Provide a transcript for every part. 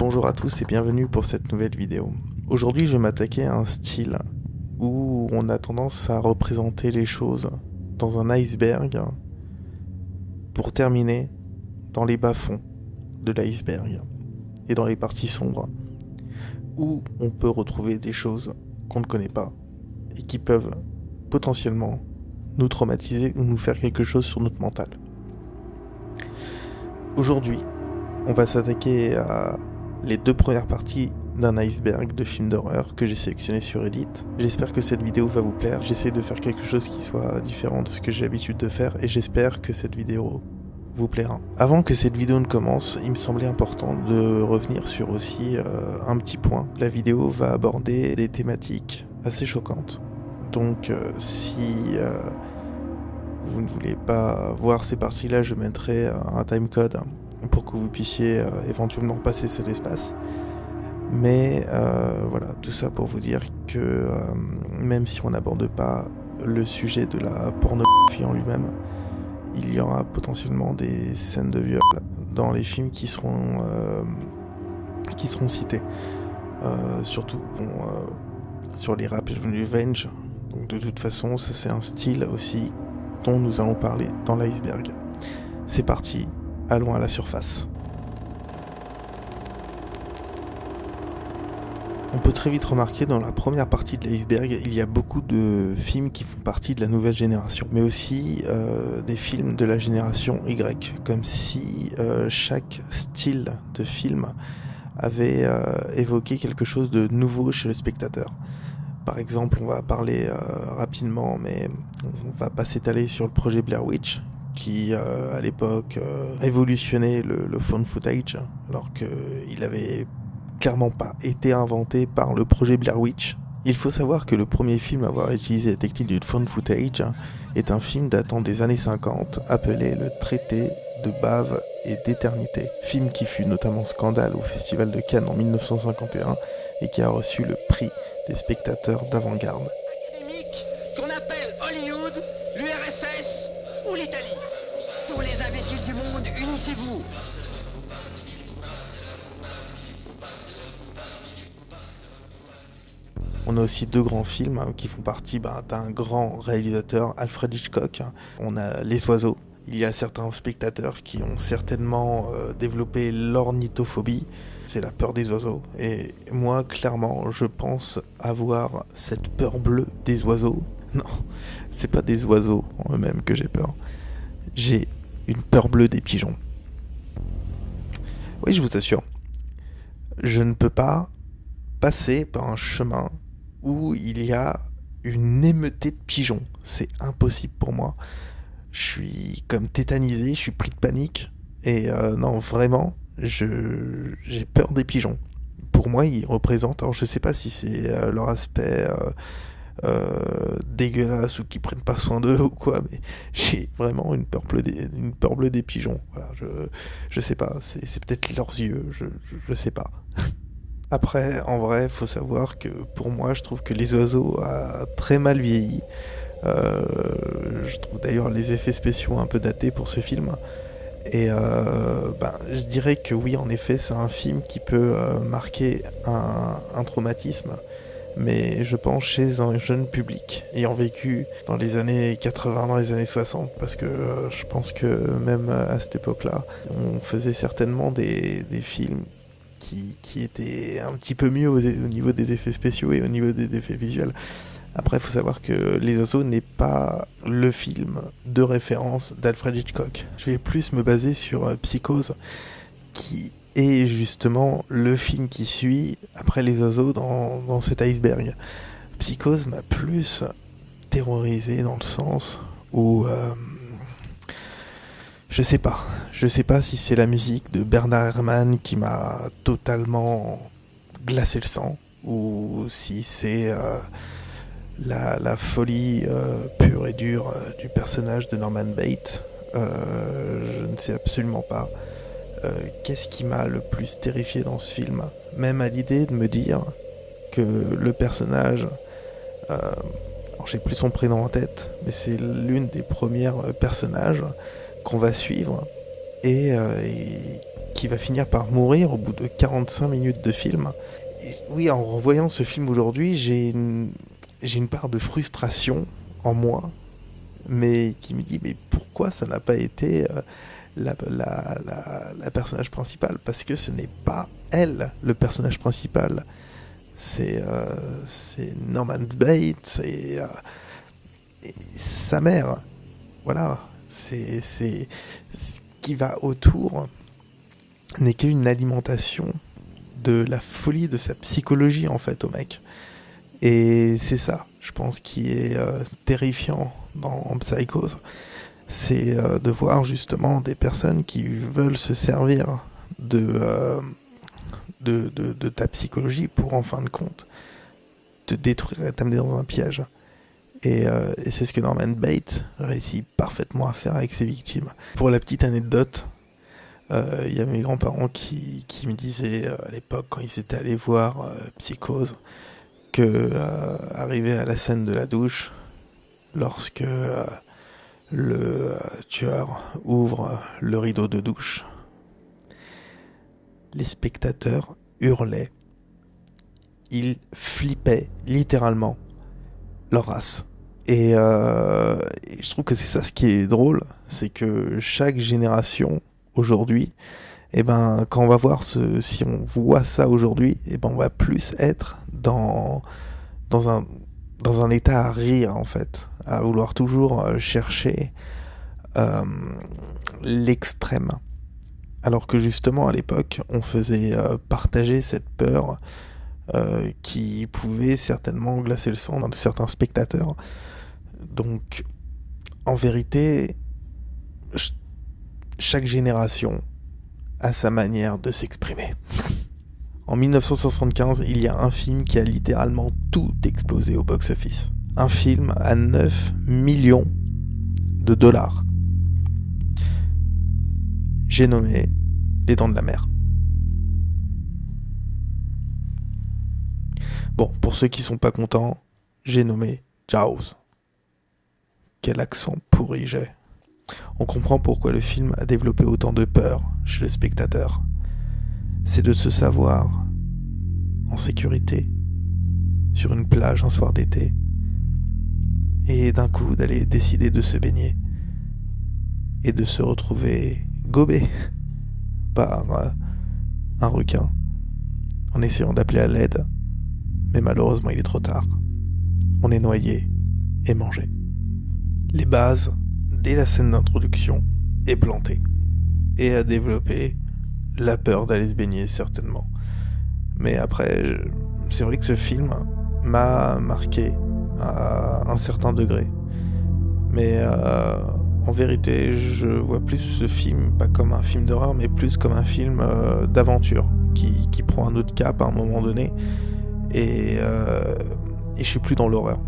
Bonjour à tous et bienvenue pour cette nouvelle vidéo. Aujourd'hui, je vais m'attaquer à un style où on a tendance à représenter les choses dans un iceberg pour terminer dans les bas-fonds de l'iceberg et dans les parties sombres où on peut retrouver des choses qu'on ne connaît pas et qui peuvent potentiellement nous traumatiser ou nous faire quelque chose sur notre mental. Aujourd'hui, on va s'attaquer à les deux premières parties d'un iceberg de films d'horreur que j'ai sélectionné sur Reddit. J'espère que cette vidéo va vous plaire. J'essaie de faire quelque chose qui soit différent de ce que j'ai l'habitude de faire et j'espère que cette vidéo vous plaira. Avant que cette vidéo ne commence, il me semblait important de revenir sur aussi un petit point. La vidéo va aborder des thématiques assez choquantes. Donc si vous ne voulez pas voir ces parties-là, je mettrai un timecode pour que vous puissiez éventuellement passer cet espace. Mais voilà, tout ça pour vous dire que même si on n'aborde pas le sujet de la pornographie en lui-même, il y aura potentiellement des scènes de viol dans les films qui seront cités. Surtout sur les Rape and Revenge. Donc de toute façon, ça c'est un style aussi dont nous allons parler dans l'iceberg. C'est parti, allons à la surface. On peut très vite remarquer dans la première partie de l'iceberg, il y a beaucoup de films qui font partie de la nouvelle génération, mais aussi des films de la génération Y, comme si chaque style de film avait évoqué quelque chose de nouveau chez le spectateur. Par exemple, on va parler rapidement, mais on va pas s'étaler sur le projet Blair Witch, qui à l'époque révolutionnait le found footage, alors qu'il avait clairement pas été inventé par le projet Blair Witch. Il faut savoir que le premier film à avoir utilisé la technique du found footage est un film datant des années 50 appelé Le Traité de bave et d'éternité, film qui fut notamment scandale au Festival de Cannes en 1951 et qui a reçu le prix des spectateurs d'avant-garde. Académique qu'on appelle Hollywood, l'URSS ou l'Italie. Tous les imbéciles du monde, unissez-vous. On a aussi deux grands films qui font partie d'un grand réalisateur, Alfred Hitchcock. On a Les Oiseaux. Il y a certains spectateurs qui ont certainement développé l'ornithophobie. C'est la peur des oiseaux. Et moi, clairement, je pense avoir cette peur bleue des oiseaux. Non, c'est pas des oiseaux en eux-mêmes que j'ai peur. J'ai une peur bleue des pigeons. Oui, je vous assure. Je ne peux pas passer par un chemin où il y a une émeutée de pigeons. C'est impossible pour moi. Je suis comme tétanisé, je suis pris de panique. Et non, vraiment, j'ai peur des pigeons. Pour moi, ils représentent, alors je sais pas si c'est leur aspect dégueulasse ou qu'ils prennent pas soin d'eux ou quoi, mais j'ai vraiment une peur bleue des pigeons. Voilà, je sais pas, c'est peut-être leurs yeux, je sais pas. Après, en vrai, faut savoir que pour moi, je trouve que Les Oiseaux a très mal vieilli. Je trouve d'ailleurs les effets spéciaux un peu datés pour ce film. Et je dirais que oui, en effet, c'est un film qui peut marquer un traumatisme, mais je pense chez un jeune public ayant vécu dans les années 80, dans les années 60, parce que je pense que même à cette époque-là, on faisait certainement des films qui étaient un petit peu mieux au niveau des effets spéciaux et au niveau des effets visuels. Après, il faut savoir que Les Oiseaux n'est pas le film de référence d'Alfred Hitchcock. Je vais plus me baser sur Psychose, qui est justement le film qui suit après Les Oiseaux dans cet iceberg. Psychose m'a plus terrorisé dans le sens où je sais pas si c'est la musique de Bernard Herrmann qui m'a totalement glacé le sang ou si c'est la folie pure et dure du personnage de Norman Bates. Je ne sais absolument pas. Qu'est-ce qui m'a le plus terrifié dans ce film? Même à l'idée de me dire que le personnage, alors j'ai plus son prénom en tête, mais c'est l'une des premières personnages qu'on va suivre et qui va finir par mourir au bout de 45 minutes de film. Et oui, en revoyant ce film aujourd'hui, j'ai une part de frustration en moi, mais qui me dit, mais pourquoi ça n'a pas été la personnage principal? Parce que ce n'est pas elle, le personnage principal. C'est Norman Bates et sa mère. Voilà. C'est ce qui va autour n'est qu'une alimentation de la folie de sa psychologie, en fait, au mec. Et c'est ça, je pense, qui est terrifiant en Psychose. C'est de voir justement des personnes qui veulent se servir de ta psychologie pour, en fin de compte, te détruire et t'amener dans un piège. Et c'est ce que Norman Bates réussit parfaitement à faire avec ses victimes. Pour la petite anecdote, il y a mes grands-parents qui me disaient à l'époque, quand ils étaient allés voir Psychose, que arrivé à la scène de la douche, lorsque le tueur ouvre le rideau de douche, les spectateurs hurlaient. Ils flippaient littéralement leur race. Et je trouve que c'est ça ce qui est drôle, c'est que chaque génération aujourd'hui, et ben quand on va voir si on voit ça aujourd'hui, et ben on va plus être dans un état à rire, en fait, à vouloir toujours chercher l'extrême. Alors que justement à l'époque on faisait partager cette peur qui pouvait certainement glacer le sang de certains spectateurs. Donc en vérité, chaque génération a sa manière de s'exprimer. En 1975, il y a un film qui a littéralement tout explosé au box-office. Un film à 9 millions de dollars. J'ai nommé Les Dents de la Mer. Bon, pour ceux qui sont pas contents, j'ai nommé Jaws. Quel accent pourri j'ai. On comprend pourquoi le film a développé autant de peur chez le spectateur. C'est de se savoir en sécurité sur une plage un soir d'été et d'un coup d'aller décider de se baigner et de se retrouver gobé par un requin en essayant d'appeler à l'aide, mais malheureusement il est trop tard. On est noyé et mangé. Les bases, dès la scène d'introduction, est plantée et a développé la peur d'aller se baigner, certainement. Mais après, c'est vrai que ce film m'a marqué à un certain degré. Mais en vérité, je vois plus ce film, pas comme un film d'horreur, mais plus comme un film d'aventure, qui prend un autre cap à un moment donné. Et je suis plus dans l'horreur.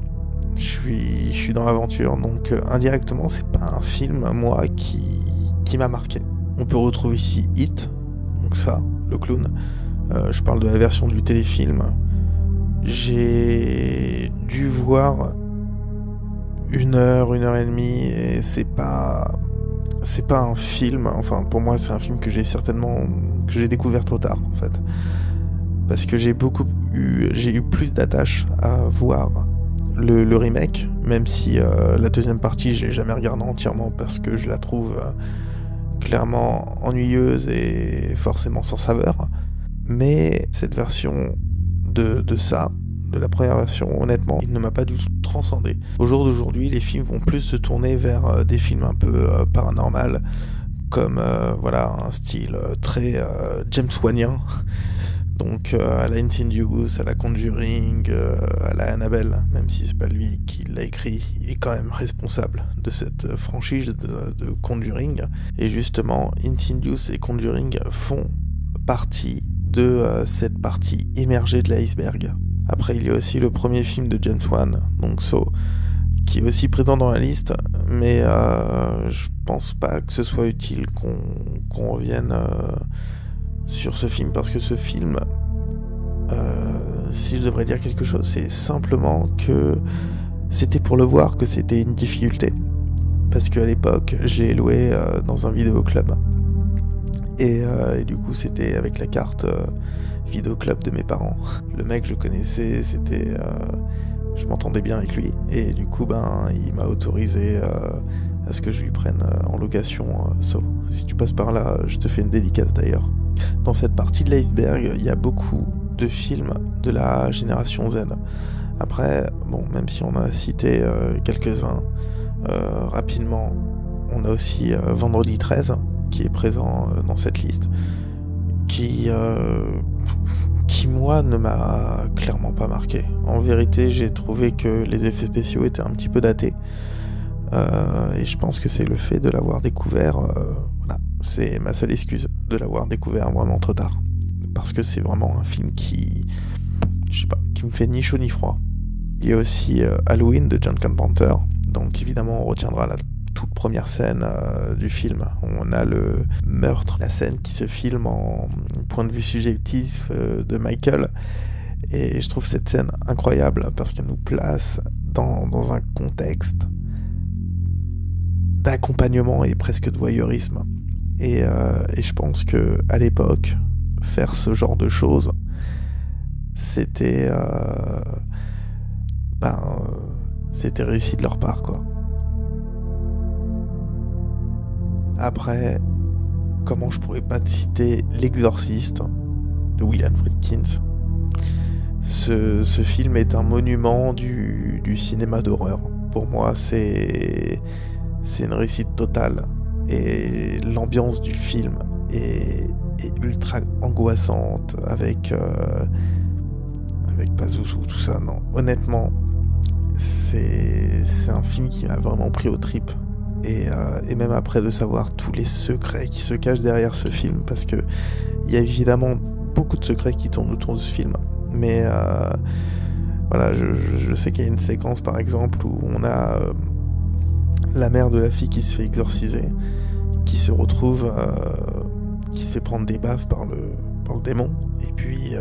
Je suis dans l'aventure, donc indirectement, c'est pas un film, moi, qui m'a marqué. On peut retrouver ici It, donc ça, le clown. Je parle de la version du téléfilm. J'ai dû voir 1 heure et demie, et c'est pas un film, enfin pour moi c'est un film que j'ai découvert trop tard en fait. Parce que j'ai eu plus d'attache à voir le remake, même si la deuxième partie je l'ai jamais regardée entièrement parce que je la trouve clairement ennuyeuse et forcément sans saveur. Mais cette version de la première version, honnêtement, il ne m'a pas du tout transcendé. Au jour d'aujourd'hui, les films vont plus se tourner vers des films un peu paranormal, comme un style très James Wanien. Donc à la Insidious, à la Conjuring, à la Annabelle, même si c'est pas lui qui l'a écrit, il est quand même responsable de cette franchise de Conjuring. Et justement, Insidious et Conjuring font partie de cette partie émergée de l'iceberg. Après, il y a aussi le premier film de James Wan, donc So, qui est aussi présent dans la liste, mais je pense pas que ce soit utile qu'on revienne sur ce film, parce que ce film, si je devrais dire quelque chose, c'est simplement que c'était pour le voir que c'était une difficulté, parce qu'à l'époque, j'ai loué dans un vidéoclub, Et du coup, c'était avec la carte Vidéo Club de mes parents. Le mec, je connaissais, je m'entendais bien avec lui. Et du coup, il m'a autorisé à ce que je lui prenne en location Saw. Si tu passes par là, je te fais une dédicace d'ailleurs. Dans cette partie de l'iceberg, il y a beaucoup de films de la génération Z. Après, même si on a cité quelques-uns, rapidement, on a aussi Vendredi 13, qui est présent dans cette liste, qui moi ne m'a clairement pas marqué. En vérité, j'ai trouvé que les effets spéciaux étaient un petit peu datés, et je pense que c'est le fait de l'avoir découvert, voilà, c'est ma seule excuse, de l'avoir découvert vraiment trop tard, parce que c'est vraiment un film qui me fait ni chaud ni froid. Il y a aussi Halloween de John Carpenter, donc évidemment on retiendra la toute première scène du film. On a le meurtre, la scène qui se filme en point de vue subjectif de Michael, et je trouve cette scène incroyable parce qu'elle nous place dans un contexte d'accompagnement et presque de voyeurisme. Et je pense que à l'époque, faire ce genre de choses, c'était réussi de leur part, quoi. Après, comment je pourrais pas te citer L'Exorciste de William Friedkin. Ce film est un monument du cinéma d'horreur. Pour moi, c'est une réussite totale. Et l'ambiance du film est ultra angoissante avec Pazuzu, tout ça. Non, honnêtement, c'est un film qui m'a vraiment pris aux tripes. Et même après de savoir tous les secrets qui se cachent derrière ce film, parce que il y a évidemment beaucoup de secrets qui tournent autour de ce film. Mais voilà, je sais qu'il y a une séquence par exemple où on a la mère de la fille qui se fait exorciser, qui se retrouve, qui se fait prendre des baffes par le démon, et puis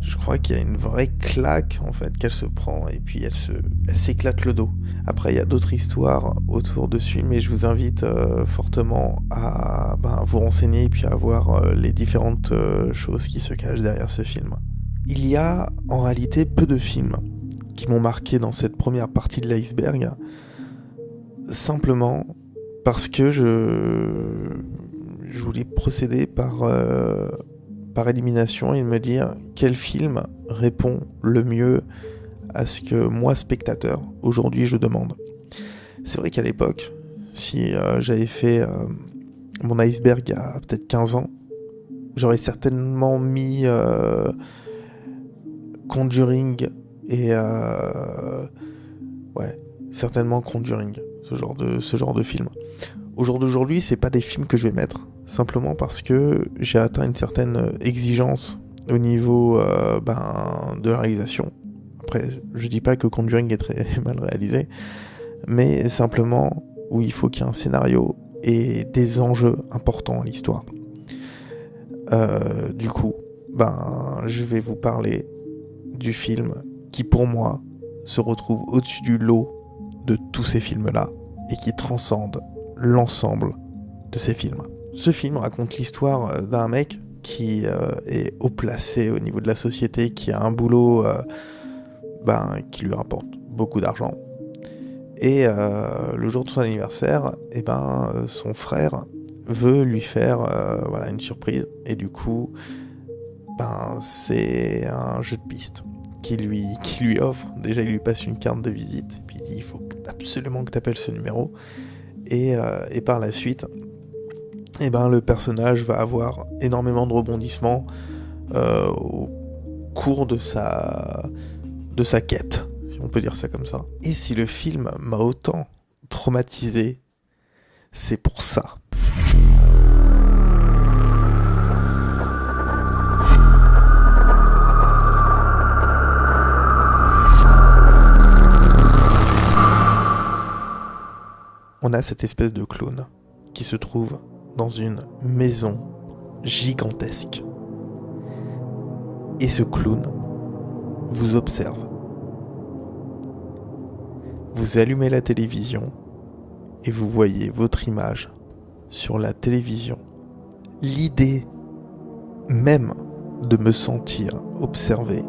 je crois qu'il y a une vraie claque en fait qu'elle se prend, et puis elle s'éclate le dos. Après il y a d'autres histoires autour de ce film, mais je vous invite fortement à vous renseigner et puis à voir les différentes choses qui se cachent derrière ce film. Il y a en réalité peu de films qui m'ont marqué dans cette première partie de l'iceberg, simplement parce que je voulais procéder par élimination et me dire quel film répond le mieux à ce que moi, spectateur, aujourd'hui je demande. C'est vrai qu'à l'époque, si j'avais fait mon iceberg il y a peut-être 15 ans, j'aurais certainement mis Conjuring et certainement Conjuring, ce genre de film. Au jour d'aujourd'hui, c'est pas des films que je vais mettre, simplement parce que j'ai atteint une certaine exigence au niveau de la réalisation. Après, je dis pas que Conjuring est très mal réalisé, mais simplement où il faut qu'il y ait un scénario et des enjeux importants à l'histoire. Du coup, je vais vous parler du film qui, pour moi, se retrouve au-dessus du lot de tous ces films-là et qui transcende l'ensemble de ces films. Ce film raconte l'histoire d'un mec qui est haut placé au niveau de la société, qui a un boulot qui lui rapporte beaucoup d'argent. Et le jour de son anniversaire, son frère veut lui faire une surprise. Et du coup, c'est un jeu de piste qui lui offre. Déjà, il lui passe une carte de visite. Et puis il dit, il faut absolument que tu appelles ce numéro. Et par la suite, le personnage va avoir énormément de rebondissements au cours de sa quête, si on peut dire ça comme ça. Et si le film m'a autant traumatisé, c'est pour ça. On a cette espèce de clown qui se trouve dans une maison gigantesque. Et ce clown vous observe. Vous allumez la télévision et vous voyez votre image sur la télévision. L'idée même de me sentir observé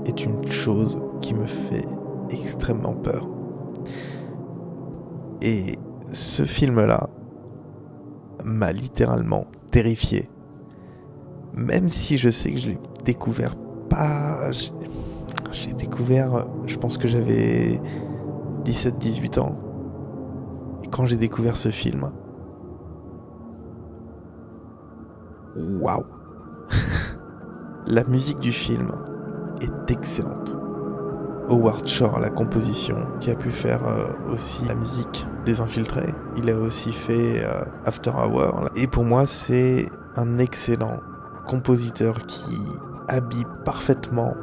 est une chose qui me fait extrêmement peur. Et ce film-là m'a littéralement terrifié. Même si je sais que je l'ai découvert pas... J'ai découvert, je pense que j'avais 17-18 ans. Et quand j'ai découvert ce film... Waouh. La musique du film est excellente. Howard Shore à la composition, qui a pu faire aussi la musique des Infiltrés. Il a aussi fait After Hour. Et pour moi, c'est un excellent compositeur qui habille parfaitement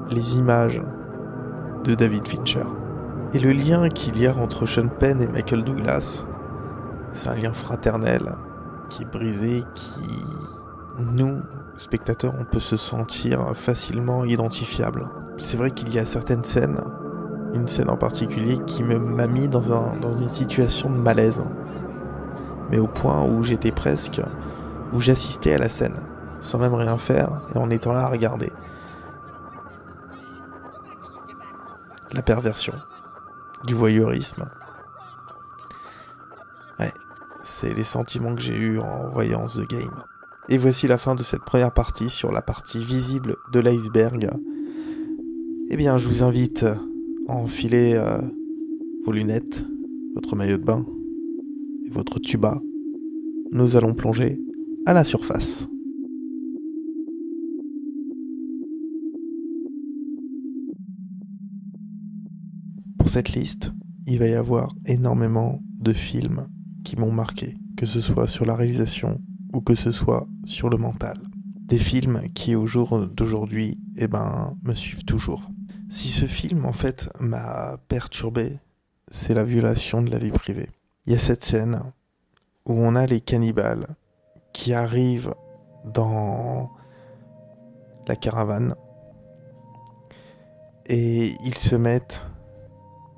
les images de David Fincher. Et le lien qu'il y a entre Sean Penn et Michael Douglas, c'est un lien fraternel qui est brisé, qui, nous, spectateurs, on peut se sentir facilement identifiable. C'est vrai qu'il y a certaines scènes, une scène en particulier qui m'a mis dans une situation de malaise. Mais au point où j'étais presque, où j'assistais à la scène, sans même rien faire, et en étant là à regarder. La perversion, du voyeurisme. Ouais, c'est les sentiments que j'ai eus en voyant The Game. Et voici la fin de cette première partie sur la partie visible de l'iceberg. Eh bien, je vous invite à enfiler vos lunettes, votre maillot de bain et votre tuba. Nous allons plonger à la surface. Pour cette liste, il va y avoir énormément de films qui m'ont marqué, que ce soit sur la réalisation ou que ce soit sur le mental. Des films qui, au jour d'aujourd'hui, me suivent toujours. Si ce film, en fait, m'a perturbé, c'est la violation de la vie privée. Il y a cette scène où on a les cannibales qui arrivent dans la caravane et ils se mettent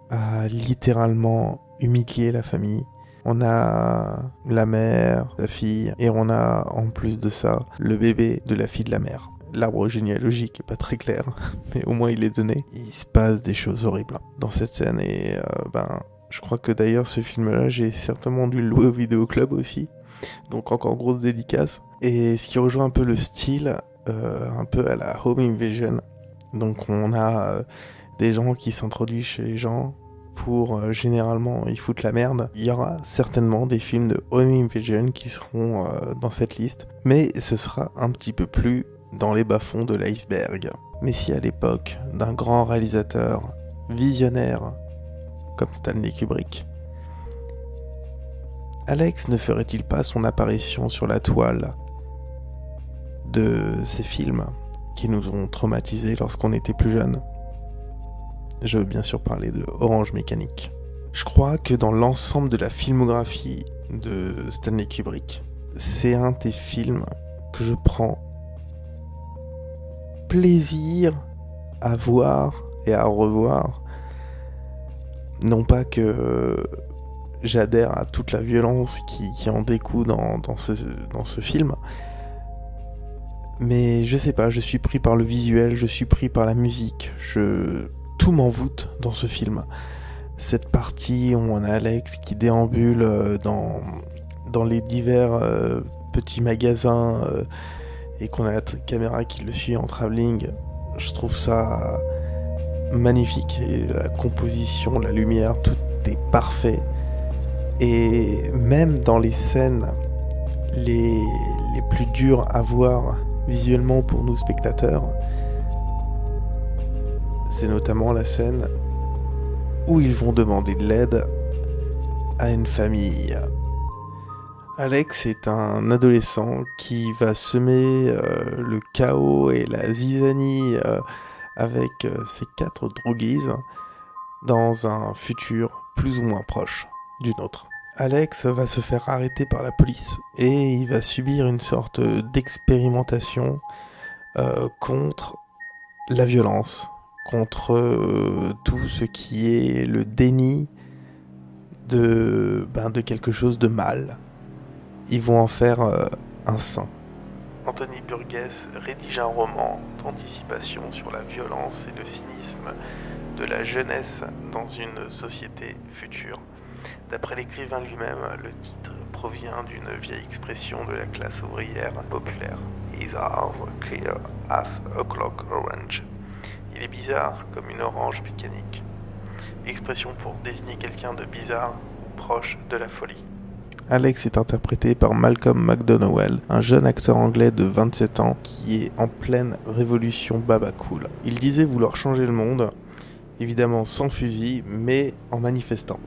à littéralement humilier la famille. On a la mère, la fille, et on a en plus de ça le bébé de la fille de la mère. L'arbre généalogique est pas très clair, mais au moins il est donné. Il se passe des choses horribles dans cette scène et je crois que d'ailleurs ce film-là, j'ai certainement dû le louer au vidéoclub aussi. Donc encore grosse dédicace. Et ce qui rejoint un peu le style, un peu à la Home Invasion. Donc on a des gens qui s'introduisent chez les gens pour généralement ils foutent la merde. Il y aura certainement des films de Home Invasion qui seront dans cette liste, mais ce sera un petit peu plus dans les bas-fonds de l'iceberg. Mais si à l'époque d'un grand réalisateur visionnaire comme Stanley Kubrick, Alex ne ferait-il pas son apparition sur la toile de ces films qui nous ont traumatisés lorsqu'on était plus jeunes? Je veux bien sûr parler de Orange Mécanique. Je crois que dans l'ensemble de la filmographie de Stanley Kubrick, c'est un des films que je prends plaisir à voir et à revoir. Non pas que j'adhère à toute la violence qui en découle dans ce film, mais je sais pas, je suis pris par le visuel, je suis pris par la musique, tout m'envoûte dans ce film. Cette partie où on a Alex qui déambule dans les divers petits magasins et qu'on a la caméra qui le suit en travelling, je trouve ça magnifique. Et la composition, la lumière, tout est parfait. Et même dans les scènes les plus dures à voir visuellement pour nous spectateurs, c'est notamment la scène où ils vont demander de l'aide à une famille. Alex est un adolescent qui va semer le chaos et la zizanie avec ses 4 droguises dans un futur plus ou moins proche du nôtre. Alex va se faire arrêter par la police et il va subir une sorte d'expérimentation contre la violence, contre tout ce qui est le déni de quelque chose de mal. Ils vont en faire un saint. Anthony Burgess rédige un roman d'anticipation sur la violence et le cynisme de la jeunesse dans une société future. D'après l'écrivain lui-même, le titre provient d'une vieille expression de la classe ouvrière populaire. His eyes clear as a clock orange. Il est bizarre comme une orange mécanique. Expression pour désigner quelqu'un de bizarre ou proche de la folie. Alex est interprété par Malcolm McDowell, un jeune acteur anglais de 27 ans qui est en pleine révolution baba cool. Il disait vouloir changer le monde, évidemment sans fusil, mais en manifestant.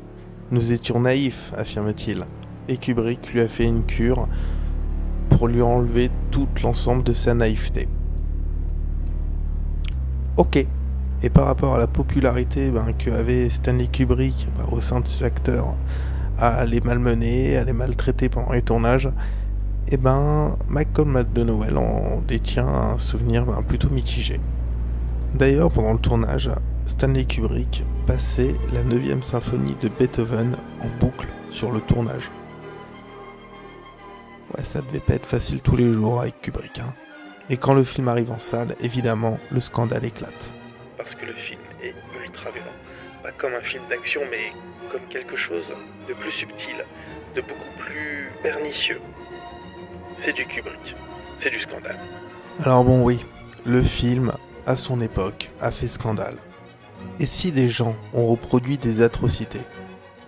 Nous étions naïfs, affirme-t-il, et Kubrick lui a fait une cure pour lui enlever tout l'ensemble de sa naïveté. Ok. Et par rapport à la popularité que avait Stanley Kubrick au sein de ses acteurs, à les malmener, à les maltraiter pendant les tournages, Malcolm McDowell en détient un souvenir plutôt mitigé. D'ailleurs, pendant le tournage, Stanley Kubrick passait la 9e symphonie de Beethoven en boucle sur le tournage. Ouais, ça devait pas être facile tous les jours avec Kubrick, hein. Et quand le film arrive en salle, évidemment, le scandale éclate. Parce que le film est ultra violent. Pas comme un film d'action, mais comme quelque chose de plus subtil, de beaucoup plus pernicieux. C'est du Kubrick, c'est du scandale. Alors bon, oui, le film, à son époque, a fait scandale. Et si des gens ont reproduit des atrocités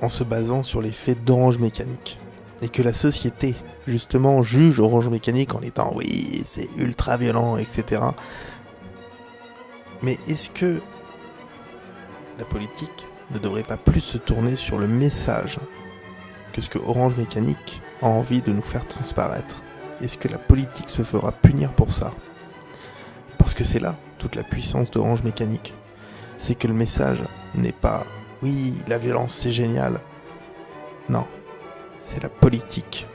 en se basant sur les faits d'Orange Mécanique, et que la société, justement, juge Orange Mécanique en étant « oui, c'est ultra violent, etc. » Mais est-ce que la politique ne devrait pas plus se tourner sur le message que ce que Orange Mécanique a envie de nous faire transparaître? Est-ce que la politique se fera punir pour ça? Parce que c'est là toute la puissance d'Orange Mécanique. C'est que le message n'est pas « oui, la violence c'est génial ». Non, c'est la politique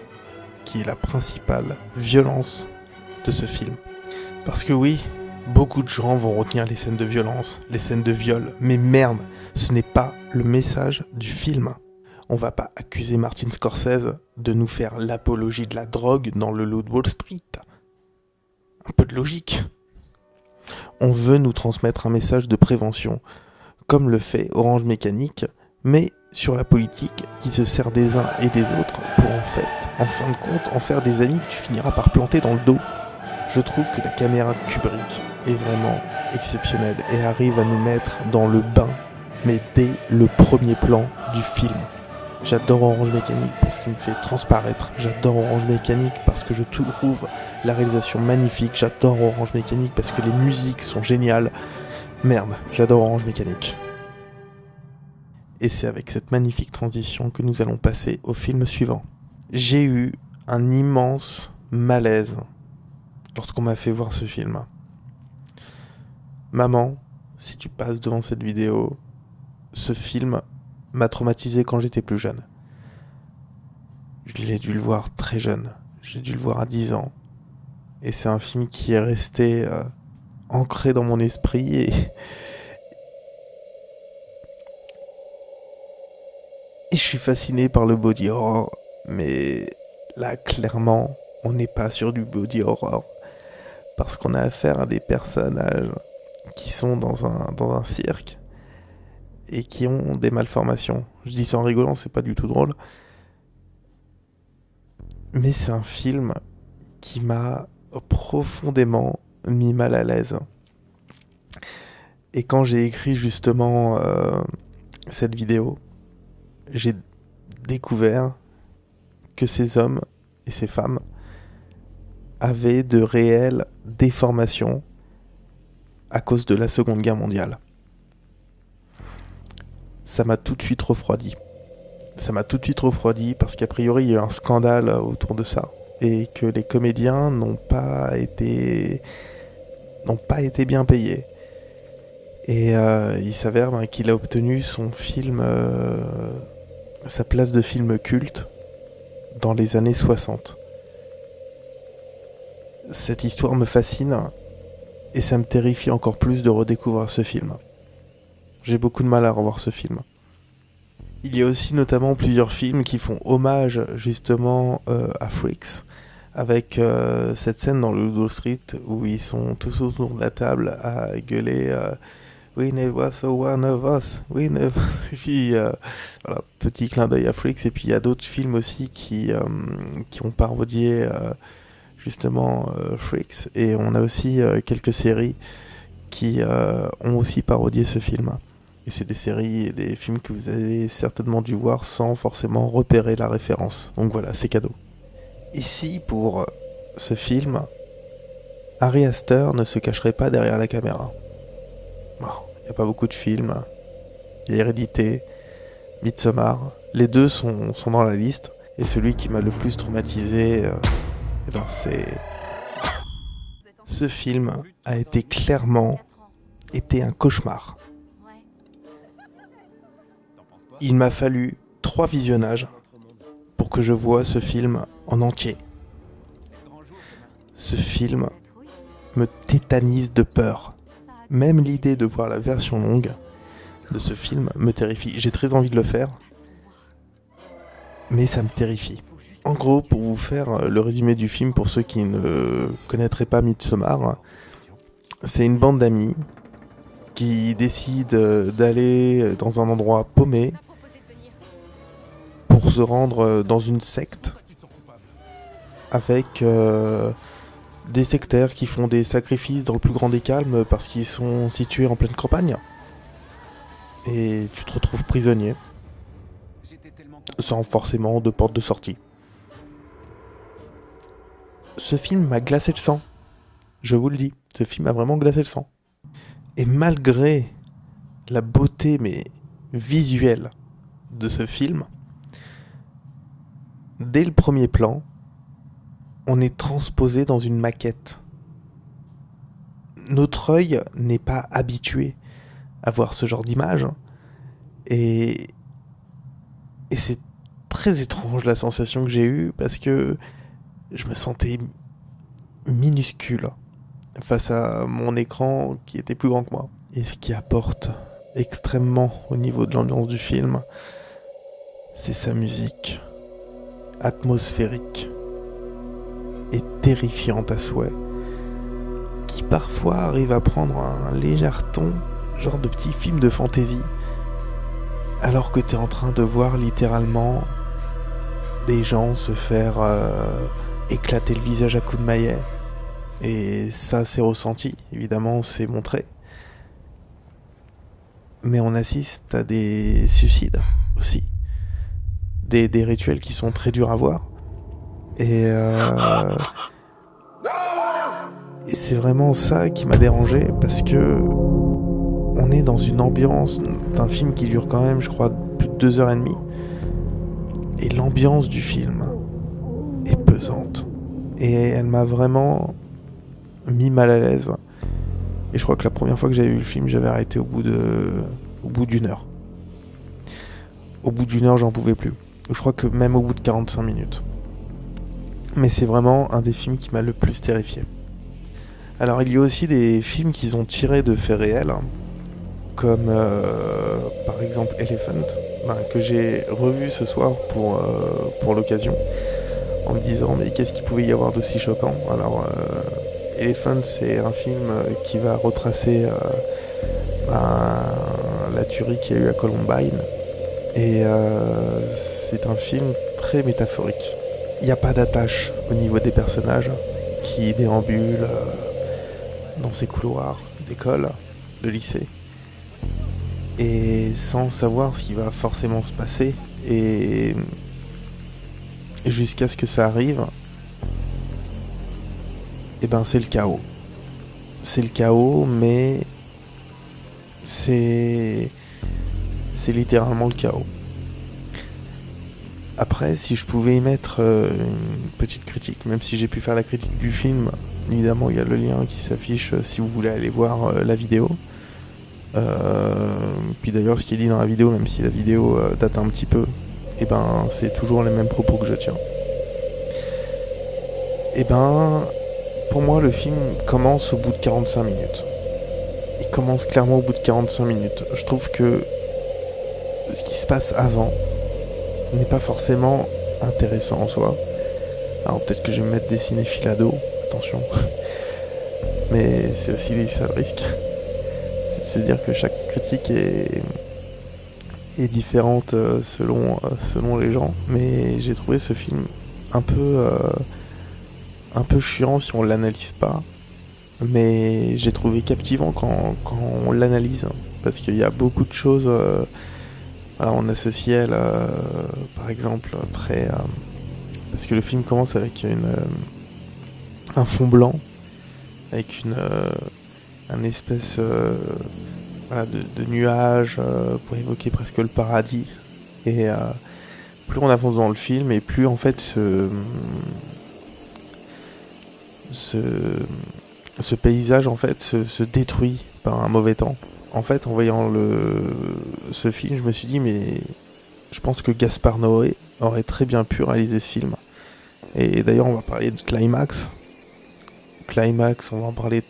qui est la principale violence de ce film. Parce que oui, beaucoup de gens vont retenir les scènes de violence, les scènes de viol, mais merde, ce n'est pas le message du film. On va pas accuser Martin Scorsese de nous faire l'apologie de la drogue dans le Loup de Wall Street. Un peu de logique. On veut nous transmettre un message de prévention, comme le fait Orange Mécanique, mais sur la politique qui se sert des uns et des autres pour en fin de compte, en faire des amis que tu finiras par planter dans le dos. Je trouve que la caméra de Kubrick est vraiment exceptionnelle et arrive à nous mettre dans le bain, mais dès le premier plan du film. J'adore Orange Mécanique pour ce qui me fait transparaître. J'adore Orange Mécanique parce que je trouve la réalisation magnifique. J'adore Orange Mécanique parce que les musiques sont géniales. Merde, j'adore Orange Mécanique. Et c'est avec cette magnifique transition que nous allons passer au film suivant. J'ai eu un immense malaise lorsqu'on m'a fait voir ce film. Maman, si tu passes devant cette vidéo, ce film m'a traumatisé quand j'étais plus jeune. J'ai dû le voir très jeune. J'ai dû le voir à 10 ans. Et c'est un film qui est resté ancré dans mon esprit et je suis fasciné par le body horror. Mais là, clairement, on n'est pas sur du body horror. Parce qu'on a affaire à des personnages qui sont dans un cirque et qui ont des malformations. Je dis ça en rigolant, c'est pas du tout drôle. Mais c'est un film qui m'a profondément mis mal à l'aise. Et quand j'ai écrit justement cette vidéo, j'ai découvert que ces hommes et ces femmes avaient de réelles déformations à cause de la Seconde Guerre mondiale. Ça m'a tout de suite refroidi. Parce qu'a priori il y a eu un scandale autour de ça et que les comédiens n'ont pas été bien payés. Et il s'avère qu'il a obtenu son film, sa place de film culte dans les années 60. Cette histoire me fascine et ça me terrifie encore plus de redécouvrir ce film. J'ai beaucoup de mal à revoir ce film. Il y a aussi notamment plusieurs films qui font hommage justement à Freaks, avec cette scène dans le Wall Street où ils sont tous autour de la table à gueuler We never saw one of us, we never... Et puis, voilà, petit clin d'œil à Freaks, et puis il y a d'autres films aussi qui ont parodié justement Freaks, et on a aussi quelques séries qui ont aussi parodié ce film. Et c'est des séries et des films que vous avez certainement dû voir sans forcément repérer la référence. Donc voilà, c'est cadeau. Ici, pour ce film, Ari Aster ne se cacherait pas derrière la caméra. Bon, il n'y a pas beaucoup de films. Il y a Hérédité, Midsommar. Les deux sont dans la liste. Et celui qui m'a le plus traumatisé, c'est... Ce film a été clairement un cauchemar. Il m'a fallu 3 visionnages pour que je voie ce film en entier. Ce film me tétanise de peur. Même l'idée de voir la version longue de ce film me terrifie. J'ai très envie de le faire, mais ça me terrifie. En gros, pour vous faire le résumé du film, pour ceux qui ne connaîtraient pas Midsommar, c'est une bande d'amis qui décident d'aller dans un endroit paumé pour se rendre dans une secte avec des sectaires qui font des sacrifices dans le plus grand des calmes parce qu'ils sont situés en pleine campagne. Et tu te retrouves prisonnier, sans forcément de porte de sortie. Ce film m'a glacé le sang. Je vous le dis, ce film m'a vraiment glacé le sang. Et malgré la beauté visuelle de ce film, dès le premier plan, on est transposé dans une maquette. Notre œil n'est pas habitué à voir ce genre d'image. Et c'est très étrange la sensation que j'ai eue parce que je me sentais minuscule face à mon écran qui était plus grand que moi. Et ce qui apporte extrêmement au niveau de l'ambiance du film, c'est sa musique atmosphérique et terrifiante à souhait, qui parfois arrive à prendre un léger ton, genre de petit film de fantasy, alors que t'es en train de voir littéralement des gens se faire éclater le visage à coups de maillet. Et ça, c'est ressenti, évidemment, c'est montré. Mais on assiste à des suicides aussi. Des rituels qui sont très durs à voir. Et c'est vraiment ça qui m'a dérangé, parce que on est dans une ambiance d'un film qui dure quand même, je crois, plus de 2h30. Et l'ambiance du film est pesante. Et elle m'a vraiment mis mal à l'aise. Et je crois que la première fois que j'avais vu le film, j'avais arrêté au bout d'une heure. Au bout d'une heure, j'en pouvais plus. Je crois que même au bout de 45 minutes. Mais c'est vraiment un des films qui m'a le plus terrifié. Alors il y a aussi des films qu'ils ont tirés de faits réels, comme par exemple Elephant, que j'ai revu ce soir pour l'occasion, en me disant mais qu'est-ce qu'il pouvait y avoir d'aussi choquant. Alors Elephant, c'est un film qui va retracer la tuerie qu'il y a eu à Columbine, et c'est un film très métaphorique. Il n'y a pas d'attache au niveau des personnages qui déambulent dans ces couloirs d'école, de lycée, et sans savoir ce qui va forcément se passer, et jusqu'à ce que ça arrive, et ben c'est le chaos. C'est le chaos, mais c'est littéralement le chaos. Après, si je pouvais y mettre une petite critique, même si j'ai pu faire la critique du film, évidemment il y a le lien qui s'affiche si vous voulez aller voir la vidéo. Puis d'ailleurs ce qui est dit dans la vidéo, même si la vidéo date un petit peu, et ben c'est toujours les mêmes propos que je tiens. Et ben pour moi le film commence au bout de 45 minutes. Il commence clairement au bout de 45 minutes. Je trouve que ce qui se passe avant n'est pas forcément intéressant en soi. Alors peut-être que je vais me mettre des cinéphiles à dos, attention. Mais c'est aussi ça le risque. C'est de se dire que chaque critique est différente selon les gens. Mais j'ai trouvé ce film un peu chiant si on l'analyse pas. Mais j'ai trouvé captivant quand on l'analyse. Parce qu'il y a beaucoup de choses. Voilà, on associe elle, par exemple, parce que le film commence avec un fond blanc, avec un espèce voilà, de nuage pour évoquer presque le paradis. Et plus on avance dans le film, et plus en fait ce paysage en fait se détruit par un mauvais temps. En fait, en voyant ce film, je me suis dit, mais je pense que Gaspard Noé aurait très bien pu réaliser ce film. Et d'ailleurs, on va parler de Climax. Climax, on va en parler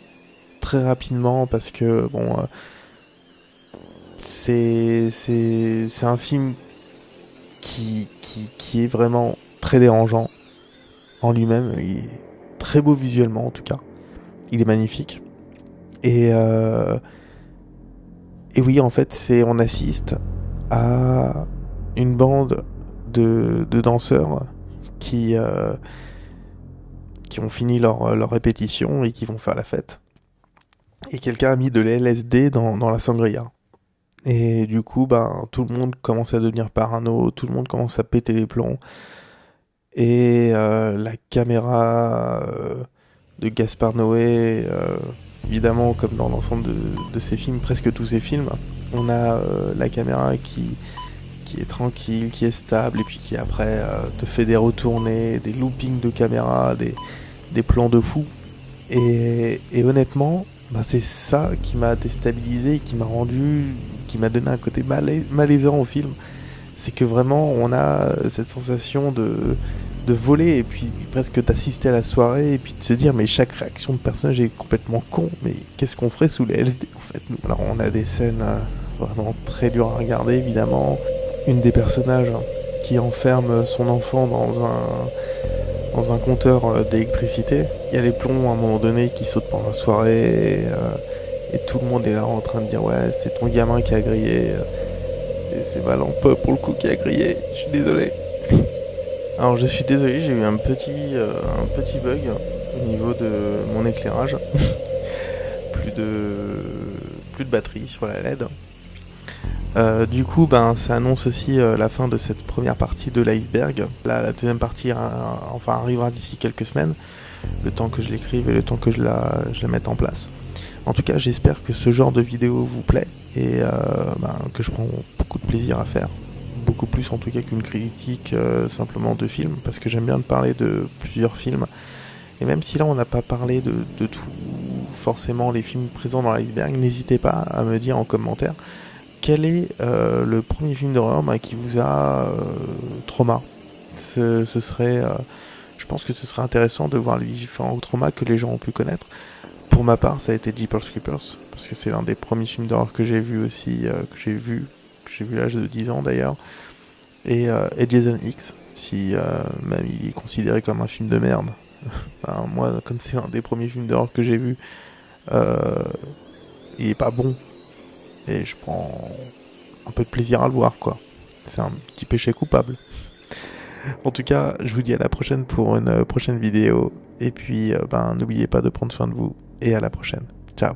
très rapidement parce que, bon, c'est un film qui est vraiment très dérangeant en lui-même. Il est très beau visuellement, en tout cas. Il est magnifique. Et oui, en fait, on assiste à une bande de danseurs qui ont fini leur répétition et qui vont faire la fête. Et quelqu'un a mis de l'LSD dans la sangria. Et du coup, tout le monde commence à devenir parano, tout le monde commence à péter les plombs. Et la caméra de Gaspard Noé, évidemment, comme dans l'ensemble de ses films, presque tous ses films, on a la caméra qui est tranquille, qui est stable, et puis qui après te fait des retournées, des loopings de caméra, des plans de fou. Et honnêtement, c'est ça qui m'a déstabilisé, qui m'a donné un côté malaisant au film. C'est que vraiment, on a cette sensation de voler et puis presque d'assister à la soirée et puis de se dire mais chaque réaction de personnage est complètement con, mais qu'est-ce qu'on ferait sous les LSD en fait nous. Alors on a des scènes vraiment très dures à regarder évidemment. Une des personnages qui enferme son enfant dans un compteur d'électricité. Il y a les plombs à un moment donné qui sautent pendant la soirée et tout le monde est là en train de dire ouais c'est ton gamin qui a grillé et c'est ma lampe pour le coup qui a grillé, je suis désolé. Alors je suis désolé, j'ai eu un petit bug au niveau de mon éclairage. plus de batterie sur la LED. Du coup, ça annonce aussi la fin de cette première partie de l'iceberg. La deuxième partie arrivera d'ici quelques semaines, le temps que je l'écrive et le temps que je la mette en place. En tout cas, j'espère que ce genre de vidéo vous plaît et que je prends beaucoup de plaisir à faire. Beaucoup plus en tout cas qu'une critique simplement de films, parce que j'aime bien parler de plusieurs films. Et même si là on n'a pas parlé de tout, forcément les films présents dans l'iceberg, n'hésitez pas à me dire en commentaire quel est le premier film d'horreur qui vous a trauma. Ce serait, je pense que ce serait intéressant de voir les différents traumas que les gens ont pu connaître. Pour ma part, ça a été Jeepers Creepers, parce que c'est l'un des premiers films d'horreur que j'ai vu aussi, que j'ai vu à l'âge de 10 ans d'ailleurs, et Jason X, si même il est considéré comme un film de merde. Moi, comme c'est l'un des premiers films d'horreur que j'ai vu, il est pas bon, et je prends un peu de plaisir à le voir, quoi. C'est un petit péché coupable. En tout cas, je vous dis à la prochaine pour une prochaine vidéo, et puis n'oubliez pas de prendre soin de vous, et à la prochaine. Ciao.